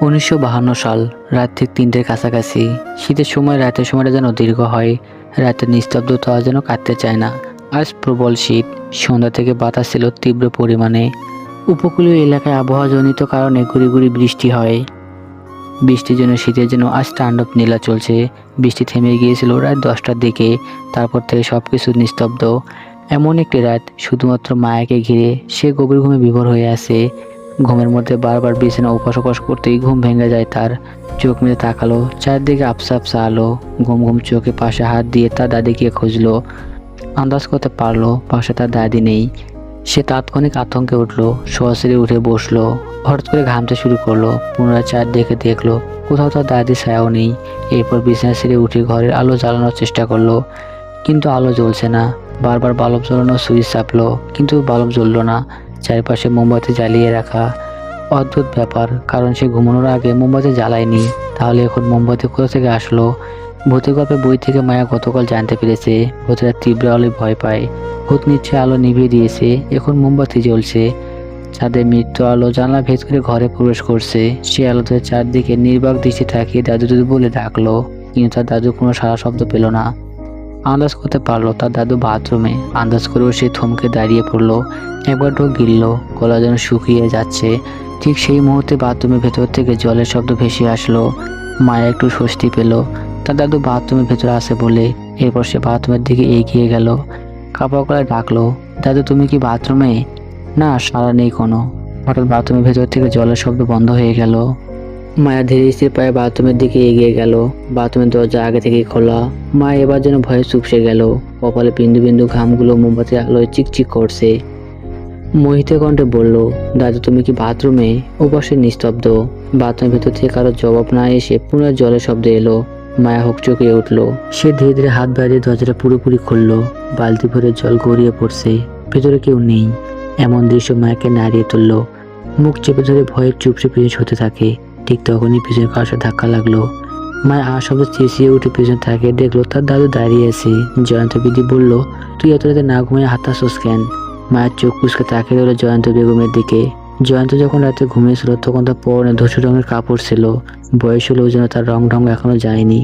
1952 সাল, রাত ঠিক 3টের কাছাকাছি। শীতের সময় রাতের সময়টা যেন দীর্ঘ হয়। রাতের নিস্তব্ধতা যেন কাটতে চায় না। আজ প্রবল শীত। সন্ধ্যা থেকে বাতাস ছিল তীব্র পরিমাণে। উপকূলীয় এলাকায় আবহাওয়াজনিত কারণে গুঁড়ি গুঁড়ি বৃষ্টি হয়। বৃষ্টির জন্য শীতের জন্য আজ তাণ্ডব নীলা চলছে। বৃষ্টি থেমে গিয়েছিল রাত 10টার দিকে। তারপর থেকে সবকিছু নিস্তব্ধ। এমন একটি রাত, শুধুমাত্র মায়াকে ঘিরে। সে গভীর ঘুমে বিভোর হয়ে আছে। ঘুমের মধ্যে বারবার বিছানা ওপাশ ওপাশ করতেই ঘুম ভেঙে যায় তার। চোখ মেলে তাকালো, চারদিকে আবছা আবছা আলো। ঘুম ঘুম চোখে পাশে হাত দিয়ে তার দাদিকে খুঁজলো। আন্দাজ করতে পারলো পাশে তার দাদি নেই। সে তাৎক্ষণিক আতঙ্কে উঠলো, সরাসরি উঠে বসলো। হঠাৎ করে ঘামতে শুরু করলো। পুনরায় চারদিকে দেখলো, কোথাও তার দাদির ছায়াও নেই। এরপর বিছানা ছেড়ে উঠে ঘরের আলো জ্বালানোর চেষ্টা করলো, কিন্তু আলো জ্বলছে না। বারবার বাল্ব জ্বালানোর সুইচ চাপলো, কিন্তু বাল্ব জ্বললো না। চারপাশে মোমবাতি জ্বালিয়ে রাখা। অদ্ভুত ব্যাপার, কারণ সে ঘুমানোর আগে মোমবাতি জ্বালায়নি। তাহলে এখন মোমবাতি কোথা থেকে আসলো? ভূতের গল্পের বই থেকে মায়া গতকাল জানতে পেরেছে ভূতেরা তীব্র আলোয় ভয় পায়। ভূত নিশ্চয়ই আলো নিভিয়ে দিয়েছে, এখন মোমবাতি জ্বলছে। চাঁদের মৃত্যু আলো জানলা ভেদ করে ঘরে প্রবেশ করছে। সে আলোতে চারদিকে নির্বাক দৃষ্টি তাকিয়ে দাদু দাদু বলে ডাকলো, কিন্তু তার দাদু কোনো সাড়া শব্দ পেল না। আন্দাজ করতে পারলো তার দাদু বাথরুমে। আন্দাজ করেও সে থমকে দাঁড়িয়ে পড়লো। একবার ঢোক গিলল, গলা যেন শুকিয়ে যাচ্ছে। ঠিক সেই মুহূর্তে বাথরুমের ভেতর থেকে জলের শব্দ ভেসে আসলো। মায়া একটু স্বস্তি পেল, তার দাদু বাথরুমের ভেতরে আছে বলে। এরপর সে বাথরুমের দিকে এগিয়ে গেল। কাপড় গলায় ডাকলো, দাদু তুমি কি বাথরুমে? না, সাড়া নেই কোনো। হঠাৎ বাথরুমের ভেতর থেকে জলের শব্দ বন্ধ হয়ে গেল। মায়া ধীরে স্থির পায়ে বাথরুমের দিকে এগিয়ে গেল। বাথরুমের দরজা আগে থেকেই খোলা। মা এবার যেন ভয়ে চুপসে গেল। কপালে বিন্দু বিন্দু ঘামগুলো মোমবাতির আলোয় চিকচিক করছে। মোহিতে কণ্ঠে বলল, দাদু তুমি কি বাথরুমে? ওপাশে নিস্তব্ধ। বাথরুমের ভেতর থেকে কারো জবাব না এসে পুনরায় জলের শব্দ এলো। মায়া হকচকিয়ে উঠল। সে ধীরে ধীরে হাত বাড়িয়ে দরজাটা পুরোপুরি খুললো। বালতি ভরে জল গড়িয়ে পড়ছে। ভেতরে কেউ নেই। এমন দৃশ্য মায়াকে নাড়িয়ে তুলল। মুখ চেপে ধরে ভয়ে চুপসে পিছনে হতে থাকে। ঠিক তখনই পিছনে কারোর সাথে ধাক্কা লাগলো। মায়া শব্দে চেঁচিয়ে উঠে পিছনে তাকিয়ে দেখলো তার দাদু দাঁড়িয়ে আছে। জয়ন্ত বিধি বলল, তুই এত রাতে না ঘুমিয়ে হাঁটাচ্ছিস কেন? মায়ের চোখ কুচকে তাকিয়ে রইল জয়ন্ত বেগমের দিকে। জয়ন্ত যখন রাতে ঘুমিয়েছিল তখন তার পরনে ধূসর রঙের কাপড় ছিল। বয়স হলেও যেন তার রং ঢং এখনো যায়নি।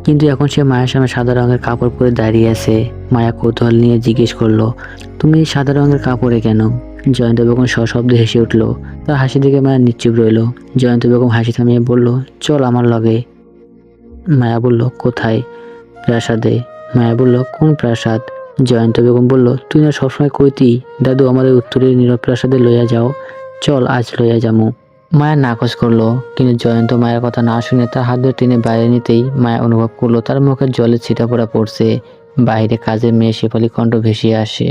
কিন্তু এখন সে মায়ের সামনে সাদা রঙের কাপড় পরে দাঁড়িয়ে আছে। মায়া কৌতূহল নিয়ে জিজ্ঞেস করলো, তুমি এই সাদা রঙের কাপড়ে কেন? জয়ন্ত বেগম সশব্দে হেসে উঠল। তার হাসি দেখে মায়া নিশ্চুপ রইল। জয়ন্ত বেগম হাসি থামিয়ে বলল, চল আমার লগে। মায়া বলল, কোথায়? প্রাসাদে। মায়া বলল, কোন প্রাসাদ? জয়ন্ত বেগম বলল, তুই না সবসময় কইতি দাদু আমাদের উত্তরের নীরব প্রাসাদে লইয়া যাও, চল আজ লইয়া যামু। মায়া নাকচ করলো, কিন্তু জয়ন্ত মায়ের কথা না শুনে তার হাত ধরে টেনে বাইরে নিতেই মায়া অনুভব করলো তার মুখের জলে ছিটা পড়া পড়ছে। বাইরে কাজের মেয়ে শেফালি কণ্ঠ ভেসে আসে।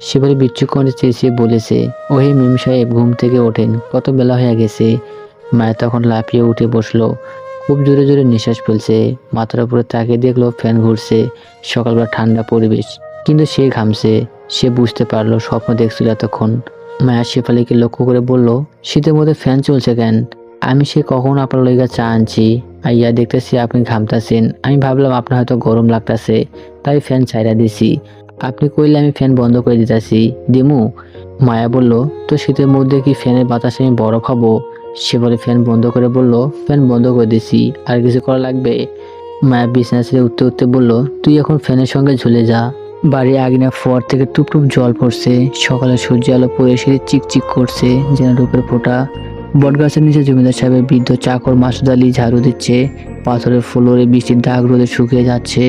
শেফালি বিচ্ছুক কণ্ঠে চেঁচিয়ে বলেছে, ওহে মেম সাহেব ঘুম থেকে ওঠেন, কত বেলা হয়ে গেছে। মায়া তখন লাফিয়ে উঠে বসলো। খুব জোরে জোরে নিঃশ্বাস ফেলছে। মাথার উপরে তাকিয়ে দেখলো ফ্যান ঘুরছে। সকালবেলা ঠান্ডা পরিবেশ, কিন্তু সে ঘামছে। সে বুঝতে পারলো স্বপ্ন দেখছিল এতক্ষণ। মায়া শেফালিকে লক্ষ্য করে বলল, শীতের মধ্যে ফ্যান চলছে কেন? আমি সে কখন আপনার লইগা চা আনছি, আইয়া দেখতেছি আপনি ঘামতাছেন। আমি ভাবলাম আপনার হয়তো গরম লাগতেছে, তাই ফ্যান ছাইড়া দিছি। আপনি কইলে আমি ফ্যান বন্ধ করে দিতেছি, দিমু? মায়া বলল, তো শীতের মধ্যে কি ফ্যানের বাতাসে আমি বরফ হবো? সে বলে ফ্যান বন্ধ করে বলল, ফ্যান বন্ধ করে দিছি, আর কিছু করা লাগবে? মায়া বিছানা ছেড়ে উঠতে উঠতে বলল, তুই এখন ফ্যানের সঙ্গে ঝুলে যা। বাড়ি আগুনের ফোয়ার থেকে টুপটুপ জল পড়ছে। সকালে সূর্য আলো পড়ে এসে চিকচিক করছে যেন রূপের ফোঁটা। বটগাছের নিচে জমিদার সাহেবের বৃদ্ধ চাকর মাসুদ আলী ঝাড়ু দিচ্ছে। পাথরের ফ্লোরে বৃষ্টির দাগ রোদে শুকিয়ে যাচ্ছে।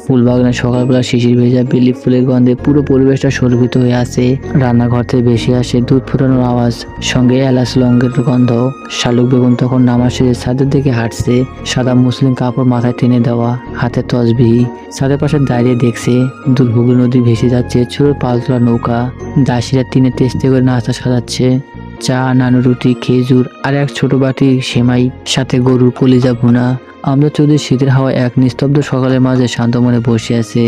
ফুলবাগানে সকালবেলা শিশির ভেজা বেলি ফুলের গন্ধে পুরো পরিবেশটা সুরভিত হয়ে আছে। রান্নাঘর থেকে ভেসে আসে দুধ ফোটানোর আওয়াজ, সঙ্গে এলাচ লঙ্গের গন্ধ। শালুক বেগম তখন নামাজ শেষে ছাদের দিকে হাঁটছে। সাদা মুসলিম কাপড় মাথায় টেনে দেওয়া, হাতে তসবিহ। ছাদের পাশে দাঁড়িয়ে দেখছে দুলহুগলি নদী ভেসে যাচ্ছে ছোট পালতোলা নৌকা। দাসীরা টিনে তেস্তে করে নাস্তা সাজাচ্ছে। চা, নানু রুটি, খেজুর আর এক ছোট বাটি সেমাই, সাথে গরুর কলিজা ভুনা। আমরা চৌধুরী শীতের হাওয়া এক নিস্তব্ধ সকালের মাঝে শান্ত মনে বসে আছে।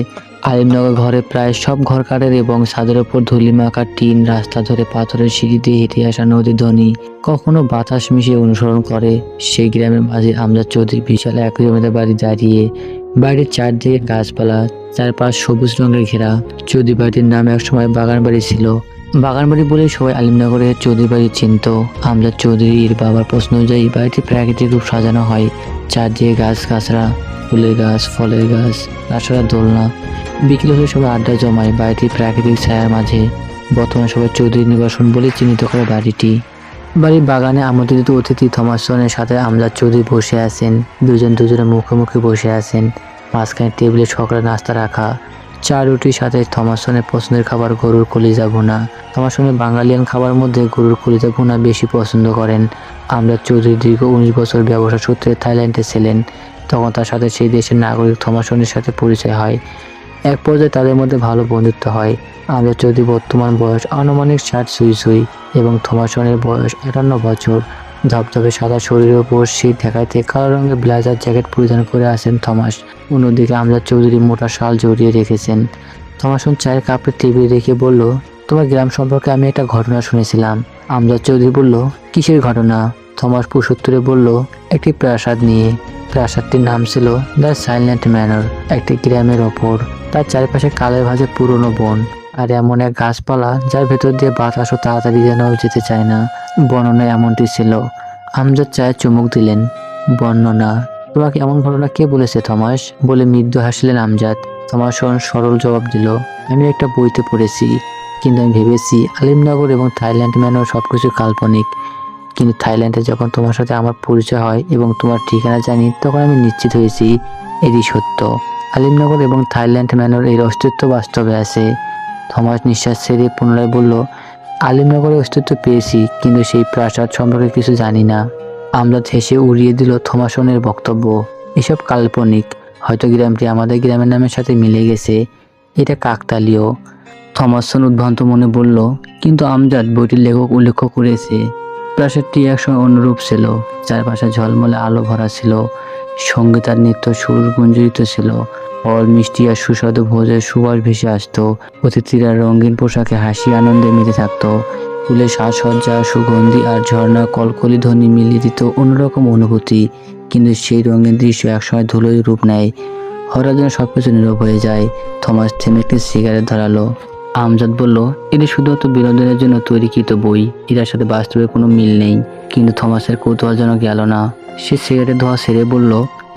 আলিমনগর ঘরে প্রায় সব ঘর কাঠের এবং ছাদের ওপর ধুলিমাখা টিন। রাস্তা ধরে পাথরের সিঁড়ি দিয়ে হেঁটে আসা নদীর ধ্বনি কখনো বাতাস মিশিয়ে অনুসরণ করে। সেই গ্রামের মাঝে আমজাদ চৌধুরী বিশাল এক জমিদার বাড়ি দাঁড়িয়ে। বাড়ির চারদিকে গাছপালা, চারপাশ সবুজ রঙের ঘেরা। চৌধুরী বাড়ির নাম একসময় বাগান বাড়ি ছিল। বাগানবাড়ি বলেই সবাই আলিমনগরের চৌধুরী বাড়ি চিনত। আমজাদ চৌধুরীর বাবার প্রশ্ন অনুযায়ী বাড়িটি প্রাকৃতিক রূপ সাজানো হয়। চারদিকে গাছ গাছরা, ফুলের গাছ, ফলের গাছ, তাছাড়া দোলনা। বিকেল হলে সবাই আড্ডা জমায় বাড়িটির প্রাকৃতিক ছায়ার মাঝে। বর্তমানে সবাই চৌধুরী নিবাসন বলে চিহ্নিত করে বাড়িটি। বাড়ির বাগানে আমন্ত্রিত অতিথি থমাসনের সাথে আমজাদ চৌধুরী বসে আছেন। দুজনের মুখোমুখি বসে আছেন। মাঝখানে টেবিলে সকালে নাস্তা রাখা। চা রুটির সাথে থমাসনের পছন্দের খাবার গরুর কলিজা ভুনা। থমাসনের বাঙালিয়ান খাবার মধ্যে গরুর কলিজা ভুনা বেশি পছন্দ করেন। আমজাদ চৌধুরী দীর্ঘ 19 বছর ব্যবসা সূত্রে থাইল্যান্ডে ছিলেন। তখন তার সাথে সেই দেশের নাগরিক থমাসনের সাথে পরিচয় হয়। এক পর্যায়ে তাদের মধ্যে ভালো বন্ধুত্ব হয়। আমজাদ চৌধুরী বর্তমান বয়স আনুমানিক 60 ছুঁই এবং থমাসনের বয়স 58 বছর। ধবধবে সাদা শরীরের উপর শীত ঠেকাইতে কালো রঙের ব্লেজার জ্যাকেট পরিধান করে আছেন থমাস। অন্যদিকে আমজাদ চৌধুরী মোটা শাল জড়িয়ে রেখেছেন। থমাসন চায়ের কাপে টেবিলে রেখে বলল, তোমার গ্রাম সম্পর্কে আমি একটা ঘটনা শুনেছিলাম। আমজাদ চৌধুরী বলল, কিসের ঘটনা? থমাস প্রসুত্তরে বলল, একটি প্রাসাদ নিয়ে। প্রাসাদটির নাম ছিল দ্য সাইলেন্ট ম্যানর। একটি গ্রামের ওপর। তার চারিপাশে কালের ভাঁজে পুরনো বন আর এমন এক গাছপালা যার ভেতর দিয়ে বাতাসও তাড়াতাড়ি যেন যেতে চায় না। বর্ণনা এমনটি ছিল। আমজাদ চায়ে চুমুক দিলেন। বর্ণনা? তোমাকে এমন ঘটনা কে বলেছে থমাস? বলে মৃদু হাসলেন আমজাদ। থমাসন সরল জবাব দিল, আমি একটা বইতে পড়েছি, কিন্তু আমি ভেবেছি আলিমনগর এবং থাইল্যান্ড ম্যানর সবকিছু কাল্পনিক। কিন্তু থাইল্যান্ডে যখন তোমার সাথে আমার পরিচয় হয় এবং তোমার ঠিকানা জানি, তখন আমি নিশ্চিত হয়েছি এটি সত্য। আলিমনগর এবং থাইল্যান্ড ম্যানর এর অস্তিত্ব বাস্তবে আছে। থমাস নিঃশ্বাস ছেড়ে পুনরায় বলল, আলিমনগরের অস্তিত্ব পেয়েছি, কিন্তু সেই প্রাসাদ সম্পর্কে কিছু জানি না। আমজাদ হেসে উড়িয়ে দিল থমাসনের বক্তব্য। এসব কাল্পনিক। হয়তো গ্রামটি আমাদের গ্রামের নামের সাথে মিলে গেছে। এটা কাকতালীয়। থমাসন উদ্ভ্রান্ত মনে বলল, কিন্তু আমজাদ বইটির লেখক উল্লেখ করেছে প্রাসাদটি একসময় অন্যরূপ ছিল। চারপাশে ঝলমলে আলো ভরা ছিল। সঙ্গীত আর নৃত্য সুর গুঞ্জরিত ছিল। ফল, মিষ্টি আর সুস্বাদু ভোজের সুবাস ভেসে আসতো। অতিথিরা রঙিন পোশাকে হাসি আনন্দে মেতে থাকতো। ফুলের সাজসজ্জা, সুগন্ধি আর ঝর্ণার কলকলি ধ্বনি মিলিয়ে দিত অন্যরকম অনুভূতি। কিন্তু সেই রঙিন দৃশ্য একসময় ধুলোয় রূপ নেয়। হঠাৎ যেন সবকিছু নীরব হয়ে যায়। থমাস থেমে একটি সিগারেট ধরালো। আমজাদ বলল, এটি শুধুমাত্র বিনোদনের জন্য তৈরিকৃত বই, এটার সাথে বাস্তবে কোনো মিল নেই। কিন্তু থমাসের কৌতূহল যেন গেল না। সে সিগারেট ধোয়া সেরে বলল,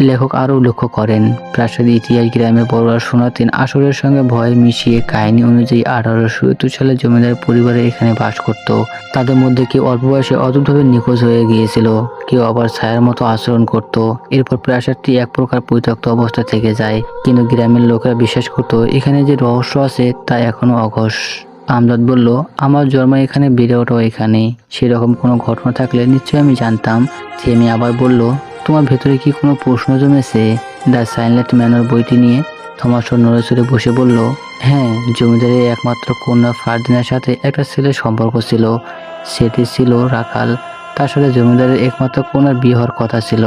লেখক আরও উল্লেখ করেন প্রাসাদের ইতিহাস গ্রামের বড়রা শোনাতেন আসরের সঙ্গে ভয় মিশিয়ে। কাহিনী অনুযায়ী 1870 সালে জমিদার পরিবারে এখানে বাস করত। তাদের মধ্যে কেউ অল্প বয়সে অদ্ভুতভাবে নিখোঁজ হয়ে গিয়েছিল, কেউ আবার ছায়ার মতো আচরণ করত। এরপর প্রাসাদটি এক প্রকার পরিত্যক্ত অবস্থা থেকে যায়। কিন্তু গ্রামের লোকেরা বিশ্বাস করত এখানে যে রহস্য আছে তা এখনো অঘোষ। আমজাদ বলল, আমার জন্ম এখানে, বেড়ে ওঠাও এখানে। সেরকম কোনো ঘটনা থাকলে নিশ্চয়ই আমি জানতাম। থেমে আবার বলল, তোমার ভেতরে কি কোনো প্রশ্ন জমেছে দ্য সাইলেন্ট ম্যানর বইটি নিয়ে? থমাসন নড়েচড়ে বসে বলল, হ্যাঁ, জমিদারের একমাত্র কন্যা ফার্দিনার সাথে একটা ছেলের সম্পর্ক ছিল। সেটি ছিল রাখাল। তার সাথে জমিদারের একমাত্র কন্যার বিয়ে হওয়ার কথা ছিল।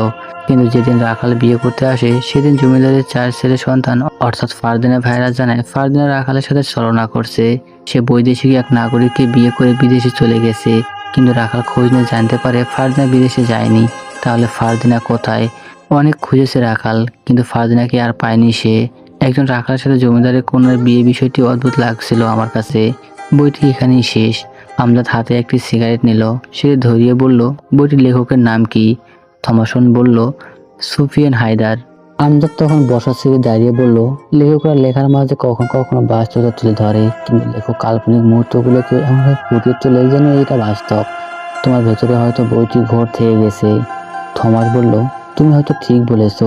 কিন্তু যেদিন রাখাল বিয়ে করতে আসে সেদিন জমিদারের 4 ছেলে সন্তান অর্থাৎ ফার্দিনার ভাইরা জানায় ফার্দিনা রাখালের সাথে ছলনা করছে। সে বৈদেশিক এক নাগরিককে বিয়ে করে বিদেশে চলে গেছে। কিন্তু রাখাল খোঁজ নিয়ে জানতে পারে ফার্দিনা বিদেশে যায়নি। তাহলে ফার্দিনা কোথায়? অনেক খুঁজেছে রাখাল, কিন্তু ফার্দিনাকে আর পায়নি সে। একজন রাখালের সাথে জমিদারের কন্যার বিয়ে বিষয়টি অদ্ভুত লাগছিল আমার কাছে। বইটি এখানেই শেষ। আমজাদ হাতে একটি সিগারেট নিল। সে ধরিয়ে বলল, বইটির লেখকের নাম কি? থমাসন বলল, সুফিয়ান হায়দার। আমজাদ তখন বসা ছেড়ে দাঁড়িয়ে বলল, লেখকরা লেখার মাঝে কখনো কখনো বাস্তবতা তুলে ধরে, কিন্তু লেখক কাল্পনিক মুহূর্তগুলোকে এমনভাবে ফুটিয়ে তোলে যেন এটা বাস্তব। তোমার ভেতরে হয়তো বইটি ঘোর থেকে গেছে। থমাস বলল, তুমি হয়তো ঠিক বলেছ,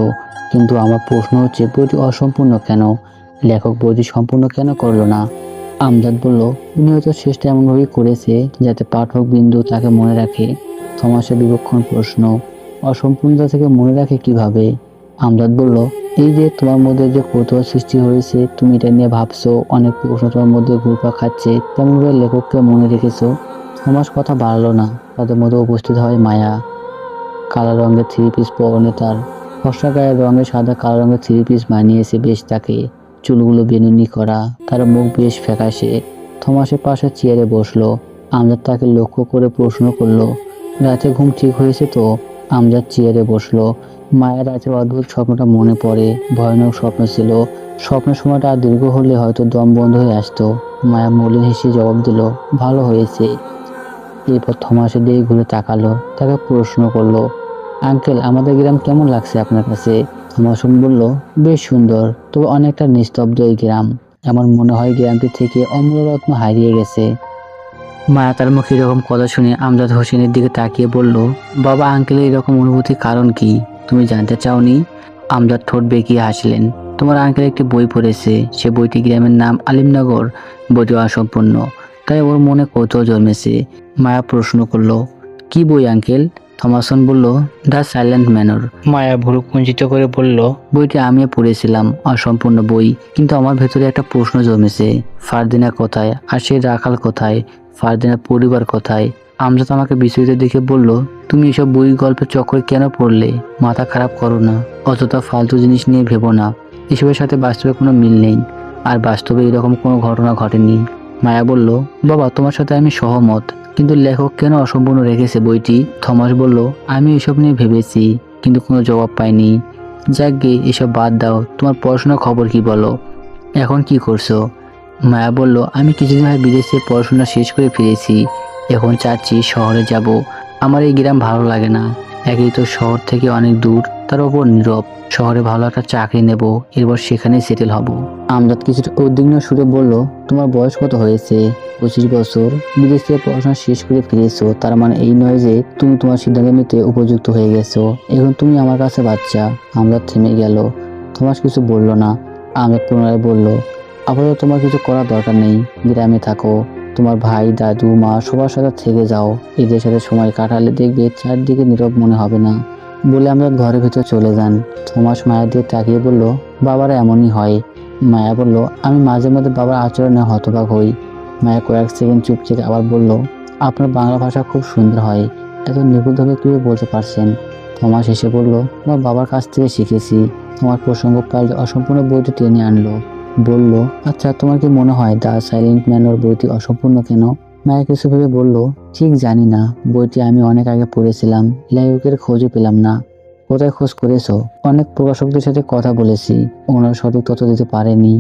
কিন্তু আমার প্রশ্ন হচ্ছে বইটি অসম্পূর্ণ কেন? লেখক বইটি সম্পূর্ণ কেন করলো না? আমজাদ বলল, উনি হয়তো চেষ্টা এমনভাবেই করেছে যাতে পাঠক বিন্দু তাকে মনে রাখে। থমাসের বিবক্ষণ প্রশ্ন, অসম্পূর্ণতা থেকে মনে রাখে কিভাবে? আমজাদ বলল, এই যে তোমার মধ্যে যে কৌতূহল সৃষ্টি হয়েছে, তুমি এটা নিয়ে ভাবছো, অনেক প্রশ্ন তোমার মধ্যে ঘুরপাক খাচ্ছে, তেমনভাবে লেখককে মনে রেখেছো। থমাস কথা বাড়ালো না। তাদের মধ্যে উপস্থিত হয় মায়া। কালো রঙের 3 পিস পরনে তার। ফর্সা গায়ের রঙে সাদা কালো রঙের 3 পিস মানিয়েছে বেশ তাকে। চুলগুলো বেনুনি করা, তার মুখ বেশ ফ্যাকাশে। থমাসের পাশে চেয়ারে বসলো। আমজাদ তাকে লক্ষ্য করে প্রশ্ন করলো, রাতে ঘুম ঠিক হয়েছে তো? আমজাদ চেয়ারে বসলো। মায়ের রাতের অদ্ভুত স্বপ্নটা মনে পড়ে। ভয়ানক স্বপ্ন ছিল। স্বপ্নের সময়টা আর দীর্ঘ হলে হয়তো দম বন্ধ হয়ে আসতো। মায়া মলিন হেসে জবাব দিল, ভালো হয়েছে। এরপর থমাসের দিকে ঘুরে তাকালো, তাকে প্রশ্ন করলো, আঙ্কেল আমাদের গ্রাম কেমন লাগছে আপনার কাছে? থমাসন বলল, বেশ সুন্দর, তবে অনেকটা নিস্তব্ধ এই গ্রাম। আমার মনে হয় গ্রামটি থেকে অমূল্য রত্ন হারিয়ে গেছে। মায়া তার মুখে এরকম কথা শুনে আমজাদ হোসেনের দিকে তাকিয়ে বলল, বাবা আঙ্কেলের এরকম অনুভূতির কারণ কি? তুমি জানতে চাওনি? আমজাদ ঠোঁট বেঁকিয়ে হাসলেন। তোমার আঙ্কেল একটি বই পড়েছে, সে বইটি গ্রামের নাম আলিমনগর। বইটি অসম্পূর্ণ, তাই ওর মনে কৌতূহল জন্মেছে। মায়া প্রশ্ন করলো, কি বই আঙ্কেল? থমাসন বলল, দ্য সাইলেন্ট ম্যানর। মায়া ভুরু কুঞ্চিত করে বলল, বইটি আমিও পড়েছিলাম, অসম্পূর্ণ বই, কিন্তু আমার ভেতরে একটা প্রশ্ন জমেছে। ফারদিনা কোথায়, আর সেই রাখাল কোথায়? ফারদিনার পরিবার কোথায়? আমজাদ আমাকে বিচলিত দেখে বলল, তুমি এসব বই গল্পের চক্করে কেন পড়লে? মাথা খারাপ করো না, অযথা ফালতু জিনিস নিয়ে ভেবো না। এসবের সাথে বাস্তবে কোনো মিল নেই, আর বাস্তবে এরকম কোনো ঘটনা ঘটেনি। মায়া বলল, বাবা তোমার সাথে আমি সহমত, কিন্তু লেখক কেন অসম্পূর্ণ রেখেছে বইটি? থমাস বলল, আমি এসব নিয়ে ভেবেছি, কিন্তু কোনো জবাব পাইনি। যাক গে, এসব বাদ দাও, তোমার পড়াশোনার খবর কি বলো? এখন কি করছো? মায়া বলল, আমি কিছুদিন আগে বিদেশে পড়াশোনা শেষ করে ফিরেছি। এখন চাচ্ছি শহরে যাব। আমার এই গ্রাম ভালো লাগে না। একই তো শহর থেকে অনেক দূর, তার উপর নীরব। শহরে ভালো একটা চাকরি নেব, এরপর সেখানেই সেটেল হব। আমজাদ কিছুটা উদ্বিগ্ন সুরে বলল, তোমার বয়স কত হয়েছে? 25 বছর। বিদেশ থেকে পড়াশোনা শেষ করে ফিরেছো, তার মানে এই নয় যে তুমি তোমার সিদ্ধান্ত নিতে উপযুক্ত হয়ে গেছো। এখন তুমি আমার কাছে বাচ্চা। আমজাদ থেমে গেল। থমাস কিছু বলল না। আমজাদ পুনরায় বলল, আপাতত তোমার কিছু করার দরকার নেই। গ্রামে থাকো, তোমার ভাই দাদু মা সবার সাথে থেকে যাও। এদের সাথে সময় কাটালে দেখবে চারদিকে নীরব মনে হবে না। বলে আমরা ঘরের ভিতর চলে যান। থমাস মায়ের দিকে তাকিয়ে বলল, বাবারা এমনই হয়। মায়া বলল, আমি মাঝে মধ্যে বাবার আচরণে হতবাক হই। মায়া কয়েক সেকেন্ড চুপ থেকে আবার বলল, আপনার বাংলা ভাষা খুব সুন্দর হয়, এত নিখুঁতভাবে কিভাবে বলতে পারছেন? থমাস এসে বলল, তোমার বাবার কাছ থেকে শিখেছি। তোমার প্রসঙ্গ পাল্টে অসম্পূর্ণ বইটি টেনে আনলো। বলল, আচ্ছা তোমার কি মনে হয় দ্য সাইলেন্ট ম্যানর বইটি অসম্পূর্ণ কেন? মায়া কিছু ভেবে বলল, ঠিক জানি না। বইটি আমি অনেক আগে পড়েছিলাম, লেখকের খোঁজও পেলাম না। কোথায় খোঁজ করেছো? অনেক প্রকাশকদের সাথে কথা বলেছি, ওনারা সঠিক তথ্য দিতে পারেনি।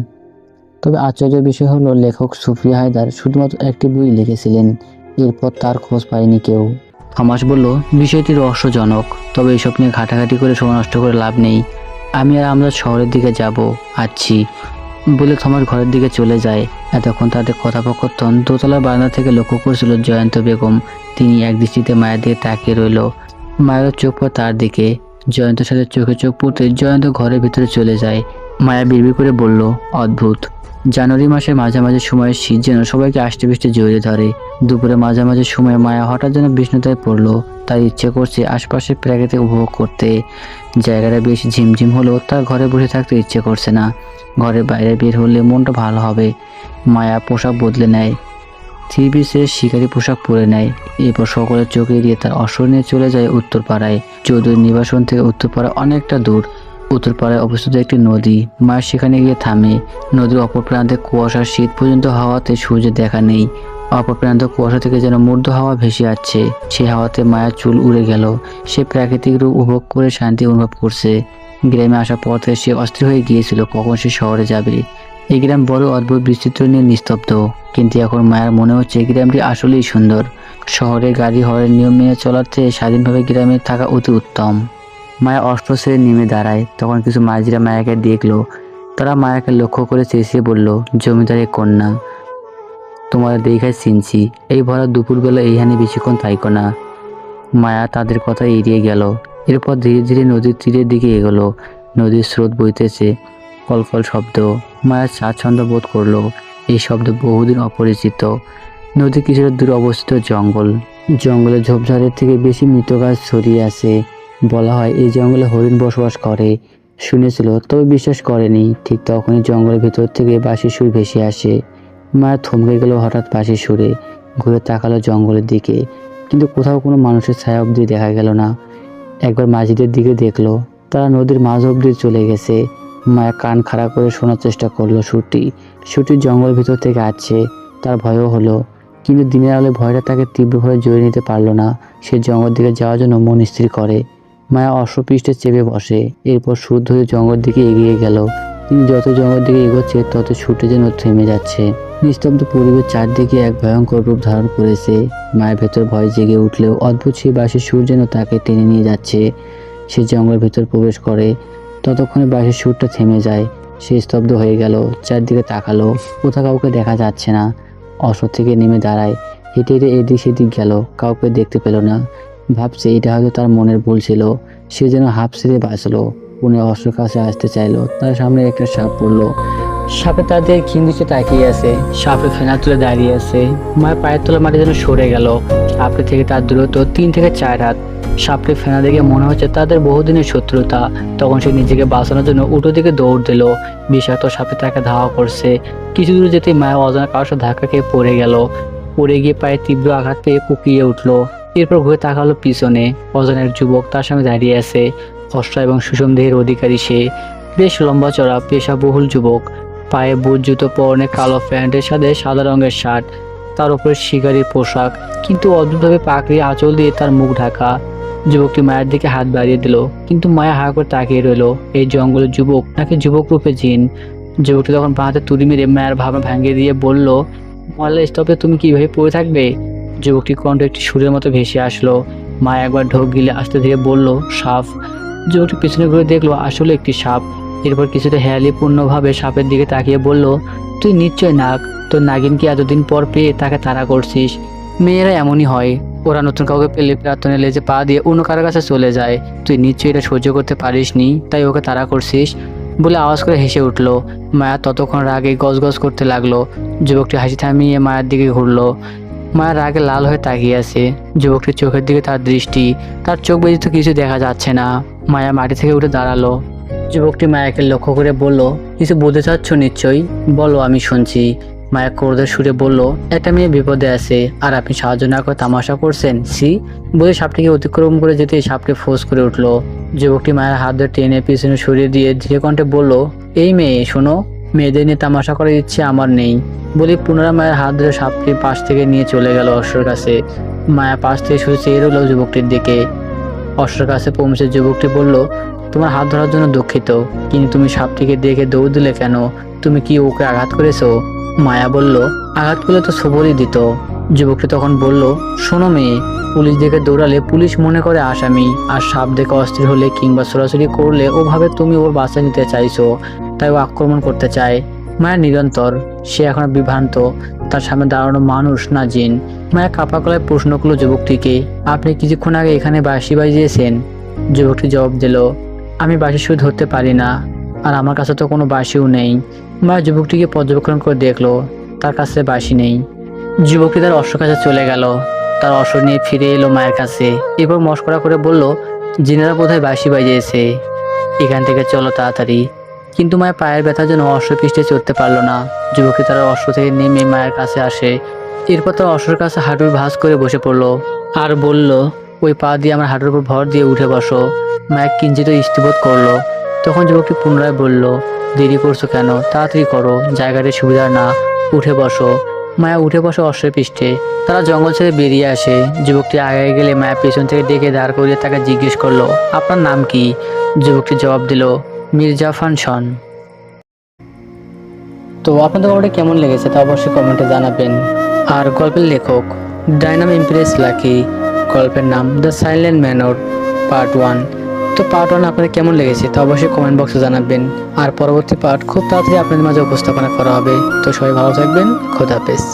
তবে আশ্চর্যের বিষয় হলো লেখক সুফিয়া হায়দার শুধুমাত্র একটি বই লিখেছিলেন, এরপর তার খোঁজ পায়নি কেউ। থমাস বলল, বিষয়টি রহস্যজনক, তবে এসব নিয়ে ঘাটাঘাটি করে সময় নষ্ট করে লাভ নেই। আমি আর আমরা শহরের দিকে যাব, আছি। বলে থমাস ঘরের দিকে চলে যায়। এতক্ষণ তাদের কথোপকথন দোতলার বারান্দা থেকে লক্ষ্য করছিল জয়ন্ত বেগম। তিনি একদৃষ্টিতে মায়ের দিকে তাকিয়ে রইল। মায়ের চোখ পড়ে তার দিকে। জয়ন্তের সাথে চোখে চোখ পড়তে জয়ন্ত ঘরের ভিতরে চলে যায়। মায়া বিড়বিড় করে বলল, অদ্ভুত। জানুয়ারি মাসের মাঝামাঝি সময়ে শীত যেন সবাইকে আষ্টে পৃষ্ঠে জড়িয়ে ধরে। দুপুরে মাঝামাঝি সময়ে মায়া হঠাৎ যেন বিষ্ণুতায় পড়লো। তার ইচ্ছে করছে আশপাশের প্রাকৃতিক উপভোগ করতে। জায়গাটা বেশ ঝিমঝিম হলেও তার ঘরে বসে থাকতে ইচ্ছে করছে না। ঘরের বাইরে বের হলে মনটা ভালো হবে। মায়া পোশাক বদলে নেয়, থ্রি পিসের শিকারি পোশাক পরে নেয়। এরপর সকলের চোখ এড়িয়ে তার অশ্ব নিয়ে চলে যায় উত্তরপাড়ায়। চৌধুরীর নিবাসন থেকে উত্তরপাড়া অনেকটা দূর। উত্তরপাড়ায় অবস্থিত একটি নদী। মায়ের সেখানে গিয়ে থামে। নদীর অপর প্রান্তে কুয়াশার শীত পর্যন্ত হাওয়াতে সূর্যের দেখা নেই। অপর প্রান্তে কুয়াশা থেকে যেন মূর্ধ হাওয়া ভেসে আসছে। সেই হাওয়াতে মায়ের চুল উড়ে গেল। সে প্রাকৃতিক রূপ উপভোগ করে শান্তি অনুভব করছে। গ্রামে আসার পর থেকে সে অস্থির হয়ে গিয়েছিল কখন সে শহরে যাবে। এই গ্রাম বড় অদ্ভুত বিচিত্র নিয়ে নিস্তব্ধ, কিন্তু এখন মায়ের মনে হচ্ছে গ্রামটি আসলেই সুন্দর। শহরে গাড়ি হরের নিয়ম মেনে চলার চেয়ে স্বাধীনভাবে গ্রামে থাকা অতি উত্তম। মায়া অস্ত্র ছেড়ে নেমে দাঁড়ায়। তখন কিছু মাঝিরা মায়াকে দেখলো। তারা মায়াকে লক্ষ্য করে চেঁচিয়ে বলল, জমিদারের কন্যা, তোমার দেখায় চিনছি। এই ভরা দুপুরবেলা এইখানে বেশিক্ষণ থাইকো না। মায়া তাদের কথা এড়িয়ে গেল। এরপর ধীরে ধীরে নদীর তীরের দিকে এগোলো। নদীর স্রোত বইতেছে, কলকল শব্দ। মায়া স্বাচ্ছন্দ্য বোধ করলো। এই শব্দ বহুদিন অপরিচিত। নদীর কিছুটা দূরে অবস্থিত জঙ্গল। জঙ্গলের ঝোপঝাড়ের থেকে বেশি মৃত গাছ ছড়িয়ে আছে। বলা হয় এই জঙ্গলে হরিণ বসবাস করে। শুনেছিল, তবে বিশ্বাস করেনি। ঠিক তখনই জঙ্গলের ভেতর থেকে বাঁশির সুর ভেসে আসে। মায়া থমকে গেল হঠাৎ বাঁশির সুরে। ঘুরে তাকালো জঙ্গলের দিকে, কিন্তু কোথাও কোনো মানুষের ছায়া অবধি দেখা গেল না। একবার মাঝিদের দিকে দেখলো, তারা নদীর মাঝ অবধি চলে গেছে। মায়া কান খাড়া করে শোনার চেষ্টা করলো সুরটি জঙ্গলের ভিতর থেকে আসছে। তার ভয়ও হলো, কিন্তু দিনের আলোয় ভয়টা তাকে তীব্রভাবে জড়িয়ে নিতে পারলো না। সে জঙ্গল দিকে যাওয়ার জন্য মন স্থির করে। মায়া অশ্বপৃষ্ঠে চেপে বসে। এরপর সুর ধরে জঙ্গল দিকে এগিয়ে গেল। তিনি যত জঙ্গল দিকে এগোচ্ছে তত ছুটে যেন থেমে যাচ্ছে। নিস্তব্ধ পরিবেশ চারদিকে এক ভয়ঙ্কর রূপ ধারণ করেছে। মায়ের ভেতর ভয় জেগে উঠলেও অদ্ভুত সেই বাঁশির সুর যেন তাকে টেনে নিয়ে যাচ্ছে। সে জঙ্গলের ভেতর প্রবেশ করে। ততক্ষণে বাঁশির সুরটা থেমে যায়। সে স্তব্ধ হয়ে গেল, চারদিকে তাকালো, কোথাও কাউকে দেখা যাচ্ছে না। অশ্ব থেকে নেমে দাঁড়ায়, হেঁটে হেঁটে এদিক সেদিক গেল, কাউকে দেখতে পেল না। ভাবছে এটা হয়তো তার মনের ভুল ছিল। সে যেন হাঁপ ছেড়ে বাঁচলো। পুনে অশ্বের কাছে আসতে চাইলো, তার সামনে একটা সাপ পড়লো। সাপে তাদের খিন্দিতে তাকিয়ে আছে, সাপে ফেনা তুলে দাঁড়িয়ে আছে। মায়ের পায়ের তলা মাটি যেন সরে গেল। সাপটি থেকে তার দূরত্ব 3 থেকে 4 হাত। সাপটি ফেনা দেখে মনে হচ্ছে তাদের বহুদিনের শত্রুতা। তখন সে নিজেকে বাঁচানোর জন্য উল্টো দিকে দৌড় দিল। বিষাক্ত সাপে তাকে ধাওয়া করছে। কিছু দূর যেতে মায়া অজানা কারোর সাথে ধাক্কা খেয়ে পড়ে গেল। পড়ে গিয়ে পায়ে তীব্র আঘাত পেয়ে কুকিয়ে উঠলো। এরপর ঘুরে তাকালো পিছনে। অজানা এক যুবক তার সামনে দাঁড়িয়ে আছে। অস্ত্র এবং সুষম দেহের অধিকারী সে। বেশ লম্বা চড়া, পেশাবহুল যুবক। পায়ে বুট জুতো, পরনে কালো প্যান্টের সাথে সাদা রঙের শার্ট, তার উপরে শিকারির পোশাক, কিন্তু অদ্ভুতভাবে পাকড়ি আঁচল দিয়ে তার মুখ ঢাকা। যুবকটি মায়ের দিকে হাত বাড়িয়ে দিল, কিন্তু মায়া হা করে তাকিয়ে রইল। এই জঙ্গলের যুবক নাকি যুবক রূপে জিন? যুবকটি তখন বাঁ হাতে তুড়ি মেরে মায়ের ভাবনা ভাঙিয়ে দিয়ে বলল, মহল্লা স্তব্ধে তুমি কিভাবে পড়ে থাকবে? যুবকটি কণ্ঠ একটি সুরের মতো ভেসে আসলো। মায়া একবার ঢোক গিলে আস্তে ধীরে বলল, সাপ। যুবকটি পিছনে ঘুরে দেখলো আসলে একটি সাপ। এরপর কিছুটা হেয়ালিপূর্ণভাবে সাপের দিকে তাকিয়ে বলল, তুই নিশ্চয় নাগ। তোর নাগিনকে এতদিন পর পেয়ে তাকে তাড়া করছিস। মেয়েরা এমনই হয়, ওরা নতুন কাউকে পেলে প্রার্থনে লেজে পা দিয়ে অন্য কারো কাছে চলে যায়। তুই নিশ্চয়ই এটা সহ্য করতে পারিসনি, তাই ওকে তাড়া করছিস বলে আওয়াজ করে হেসে উঠল। মায়া ততক্ষণ রাগে গজগজ করতে লাগলো। যুবকটি হাসি থামিয়ে মায়ের দিকে ঘুরলো। মায়ের রাগে লাল হয়ে তাকিয়ে আছে। যুবকটির চোখের দিকে তার দৃষ্টি, তার চোখ ব্যতীত কিছু দেখা যাচ্ছে না। মায়া মাটি থেকে উঠে দাঁড়ালো। যুবকটি মায়াকে লক্ষ্য করে বলল, কিছু বলতে চাচ্ছ নিশ্চয়ই, বলো, আমি শুনছি। মায়া ক্রোধের সুরে বলল, একটা মেয়ে বিপদে আছে আর আপনি সাহায্য না করে তামাশা করছেন, সি। বলে সাপটিকে অতিক্রম করে যেতে সাপটি ফোঁস করে উঠলো। যুবকটি মায়ের হাত ধরে টেনে পিছনে সরিয়ে দিয়ে ধীরে কণ্ঠে বলল, এই মেয়ে শোনো, মেয়েদের নিয়ে তামাশা করার ইচ্ছে আমার নেই। বলে পুনরায় মায়ের হাত ধরে সাপটি পাশ থেকে নিয়ে চলে গেল অশ্বর কাছে। মায়া পাশ থেকে শুধু চেয়ে রইল যুবকটির দিকে। অশ্বর কাছে পৌঁছে যুবকটি বলল, তোমার হাত ধরার জন্য দুঃখিত, কিন্তু তুমি সাপটিকে দেখে দৌড় দিলে কেন? তুমি কি ওকে আঘাত করেছো? মায়া বলল, আঘাত করলে তো সবরই দিত। যুবকটি তখন বলল, শোনো মেয়ে, পুলিশ দেখে দৌড়ালে পুলিশ মনে করে আসামি, আর সাপ দেখে অস্থির হলে কিংবা সরাসরি করলে ওভাবে তুমি ওর বাঁচা নিতে চাইছো, তাই ও আক্রমণ করতে চায়। মায়া নিরন্তর, সে এখন বিভ্রান্ত, তার সামনে দাঁড়ানো মানুষ না জিন। মায়া কাপা গলায় প্রশ্ন করলো যুবকটিকে, আপনি কিছুক্ষণ আগে এখানে বাঁশি বাজিয়েছেন? যুবকটি জবাব দিল, আমি বাঁশির সুর ধরতে পারি না, আর আমার কাছে তো কোনো বাঁশিও নেই। মায়া যুবকটিকে পর্যবেক্ষণ করে দেখলো, তার কাছে বাঁশি নেই। যুবকটি তার অশ্ব কাছে চলে গেল। তার অশ্ব নিয়ে ফিরে এলো মায়ের কাছে। এরপর মস্করা করে বলল, জিনেরা বোধহয় বাঁশি বাজিয়েছে, এখান থেকে চলো তাড়াতাড়ি। কিন্তু মায়ের পায়ের ব্যথার জন্য অশ্ব পৃষ্ঠে চড়তে পারলো না। যুবকটি তার অশ্ব থেকে নেমে মায়ের কাছে আসে। এরপর তার অশ্বর কাছে হাঁটুর ভাঁজ করে বসে পড়লো আর বলল, ওই পা দিয়ে আমার হাঁটুর উপর ভর দিয়ে উঠে বসো। মায়া কিঞ্চিত স্থিরবোধ করলো। তখন যুবকটি পুনরায় বলল, দেরি করছো কেন? তাড়াতাড়ি করো, জায়গাটি সুবিধার না, উঠে বসো। মায়া উঠে বসে অশ্বের পৃষ্ঠে। তারা জঙ্গল ছেড়ে বেরিয়ে আসে। যুবকটি আগে গেলে মায়া পেছন থেকে ডেকে দাঁড় করিয়ে তাকে জিজ্ঞেস করলো, আপনার নাম কি? যুবকটি জবাব দিল, মির্জা ফানশন। তো আপনাদের গল্পটা কেমন লেগেছে তা অবশ্যই কমেন্টে জানাবেন। আর গল্পের লেখক ডায়নাম ইমপ্রেস লাকি, গল্পের নাম দ্য সাইলেন্ট ম্যানর পার্ট 1। তো পার্ট 1 আপনাদের কেমন লেগেছে তা অবশ্যই কমেন্ট বক্সে জানাবেন। আর পরবর্তী পার্ট খুব তাড়াতাড়ি আপনাদের মাঝে উপস্থাপনা করা হবে। তো সবাই ভালো থাকবেন, খোদা হাফেজ।